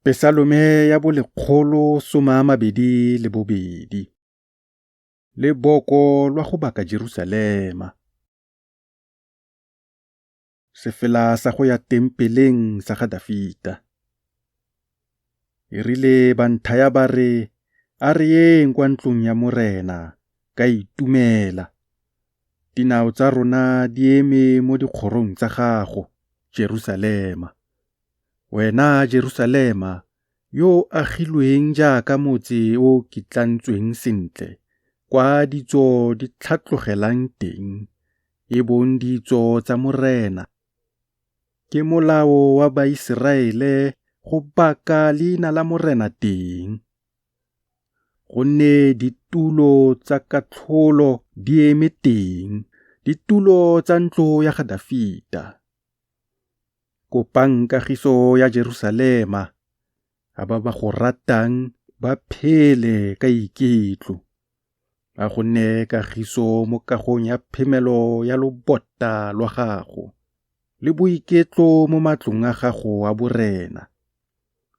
Pesalome ya 122. Leboko lwa go baka Jerusalema. Sefela sa go ya tempeleng sa ga Dafita. E rile banthaya ba re, a re yeng kwa ntlong ya morena, ka itumela. Dinao tsa rona di eme mo dikgorong tsa gago, Jerusalema. Wena Jerusalema, yo agilweng jaaka motse o kitlantsweng sentle, kwa ditso di tlhatlogelang teng, e bong ditso tsa morena. Ke molao wa Baiseraele go baka leina la morena teng. Gonne ditulo tsa katlholo di eme teng, ditulo tsa ntlo ya ga Dafita. Kopang kagiso ya Jerusalema, a ba go ratang ba phele ka iketlo. A gonne kagiso mo kagong ya phemelo ya lobota lwa gago, le boiketlo mo matlong a gago a borena.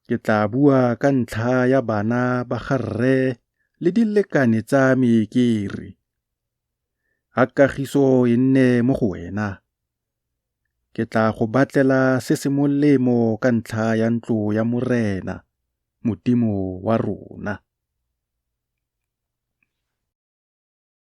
Ke tla bua ka ntlha ya bana ba ga rre le dilekane tsa me ke re, a kagiso e nne mo go wena. Ke tla go batlela se se molemo ka ntlha ya ntlo ya morena, Modimo wa rona.